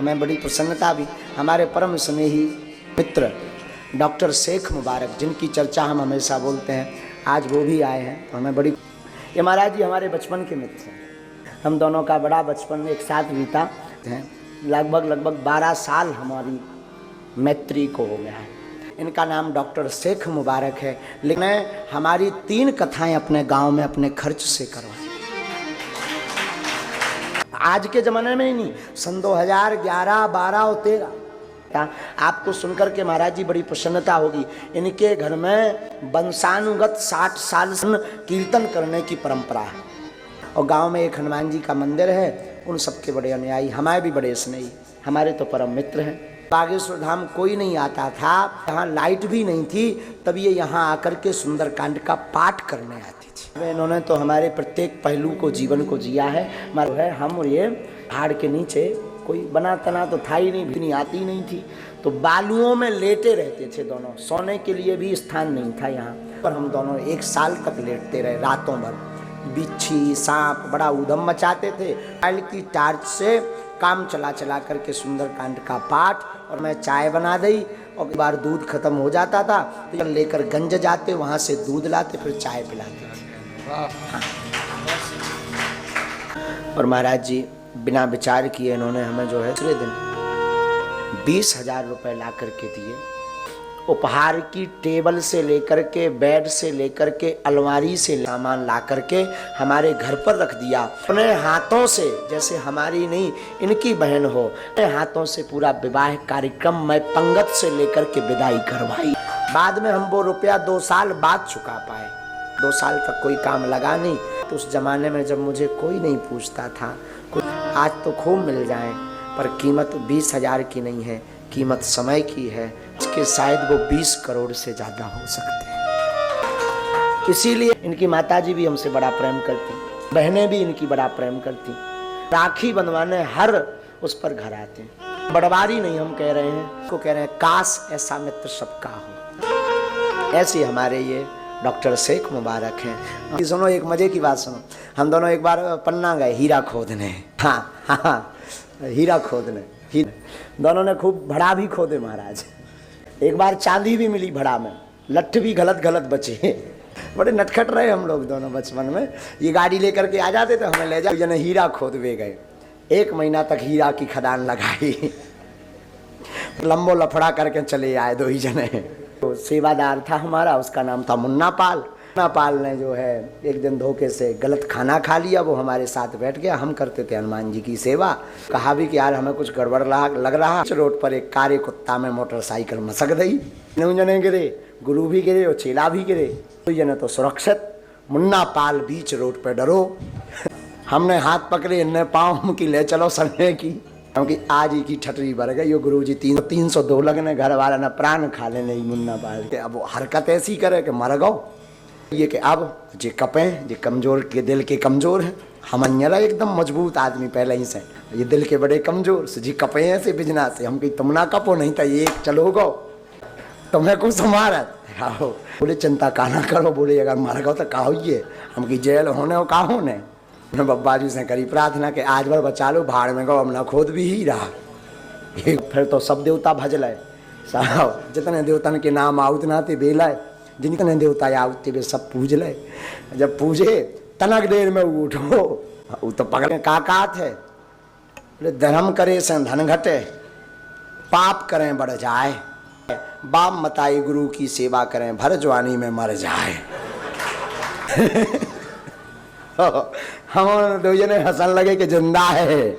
हमें बड़ी प्रसन्नता भी। हमारे परम स्नेही मित्र डॉक्टर शेख मुबारक, जिनकी चर्चा हम हमेशा बोलते हैं, आज वो भी आए हैं तो हमें बड़ी। ये महाराज जी हमारे बचपन के मित्र हैं। हम दोनों का बड़ा बचपन एक साथ बीता है। लगभग 12 साल हमारी मैत्री को हो गया है। इनका नाम डॉक्टर शेख मुबारक है, लेकिन हमारी 3 कथाएं अपने गांव में अपने खर्च से करवाई। आज के ज़माने में ही नहीं, सन 2011, 12 और 13। आपको सुनकर के महाराज जी बड़ी प्रसन्नता होगी। इनके घर में वंशानुगत 60 साल से कीर्तन करने की परंपरा है और गांव में एक हनुमान जी का मंदिर है। उन सबके बड़े अनुयायी, हमारे भी बड़े स्नेही, हमारे तो परम मित्र हैं। बागेश्वर धाम कोई नहीं आता था, यहाँ लाइट भी नहीं थी, तब ये यहाँ आकर के सुंदरकांड का पाठ करने आती थी। इन्होंने तो हमारे प्रत्येक पहलू को, जीवन को जिया है। हम और ये पहाड़ के नीचे कोई बना तना तो था ही नहीं, इतनी आती नहीं थी, तो बालुओं में लेटे रहते थे दोनों। सोने के लिए भी स्थान नहीं था यहाँ पर। हम दोनों 1 साल तक लेटते रहे, रातों भर। बिच्छी सांप बड़ा उधम मचाते थे। मोबाइल की टार्च से काम चला करके सुंदरकांड का पाठ, और मैं चाय बना दी, और एक बार दूध खत्म हो जाता था तो लेकर गंज जाते, वहाँ से दूध लाते, फिर चाय पिलाते थे। हाँ। और महाराज जी बिना विचार किए इन्होंने हमें जो है दूसरे दिन 20,000 रुपये ला करके दिए। उपहार की टेबल से लेकर के, बेड से लेकर के, अलमारी से सामान ला करके हमारे घर पर रख दिया। अपने हाथों से, जैसे हमारी नहीं इनकी बहन हो, अपने हाथों से पूरा विवाह कार्यक्रम मैं पंगत से लेकर के विदाई करवाई। बाद में हम वो रुपया 2 साल बाद चुका पाए। 2 साल तक कोई काम लगा नहीं। तो उस जमाने में जब मुझे कोई नहीं पूछता था, आज तो खूब मिल जाए, पर कीमत 20,000 की नहीं है, कीमत समय की है। इसके शायद वो 20 करोड़ से ज़्यादा हो सकते हैं। इसीलिए इनकी माताजी भी हमसे बड़ा प्रेम करती, बहनें भी इनकी बड़ा प्रेम करती। राखी बंधवाने हर उस पर घर आते हैं। बड़वारी नहीं हम कह रहे हैं, उसको कह रहे हैं काश ऐसा मित्र सबका हो। ऐसे हमारे ये डॉक्टर शेख मुबारक हैं। सुनो एक मजे की बात सुनो। हम दोनों एक बार पन्ना गए हीरा खोदने। हाँ, हीरा खोदने। दोनों ने खूब भड़ा भी खोदे महाराज। एक बार चांदी भी मिली भड़ा में, लट्ठ भी गलत बचे। बड़े नटखट रहे हम लोग दोनों बचपन में। ये गाड़ी लेकर के आ जाते थे, हमें ले जाओ, जने हीरा खोदवे गए। 1 महीना तक हीरा की खदान लगाई। लंबो लफड़ा करके चले आए 2 ही जने। तो सेवादार था हमारा, उसका नाम था मुन्ना पाल। मुन्ना पाल ने जो है एक दिन धोखे से गलत खाना खा लिया। वो हमारे साथ बैठ गया। हम करते थे हनुमान जी की सेवा। कहा भी कि यार हमें कुछ गड़बड़ लग रहा। रोड पर एक कारे कुत्ता में मोटरसाइकिल मसक गई। जने गिरे, गुरु भी गिरे और चेला भी गिरे। तो जने तो सुरक्षित। मुन्ना पाल बीच रोड पर डरो। हमने हाथ पकड़े, इन्हें पाँव की ले चलो सरने की, क्योंकि आज ही की ठटरी भर गई। गुरु जी 302 लगने, घर वाला न प्राण खा ले नहीं मुन्ना पाल के। अब वो हरकत ऐसी करे कि मर गो। ये कि अब जे कपे, जे कमजोर के दिल के कमजोर हैं। हम एकदम मजबूत आदमी पहले ही से, ये दिल के बड़े कमजोर से जी कपे हैं से बिजना से। हम कही तुम ना कपो, नहीं था ये चलो गो, तुम्हें कुछ मारत। बोले चिंता का ना करो। बोले अगर मर गो तो का होइए। हम की जेल होने हो का होने। बब्बा जी से करी प्रार्थना कि आज भर बचा लो, भाड़ में गो, हम ना खोद भी ही रहा। फिर तो सब देवता भजलाए साहब। जितने देवतन के नाम आउत नाते बेलाए, जितने देवता आउते वे सब पूज ले। जब पूजे तनक देर में उठो, वो तो पकड़े काकात है। बोले धर्म करे से धन घटे, पाप करें बढ़ जाए, बाप मताई गुरु की सेवा करें, भर जवानी में मर जाए। हम 2 जने हंसन लगे कि जिंदा है।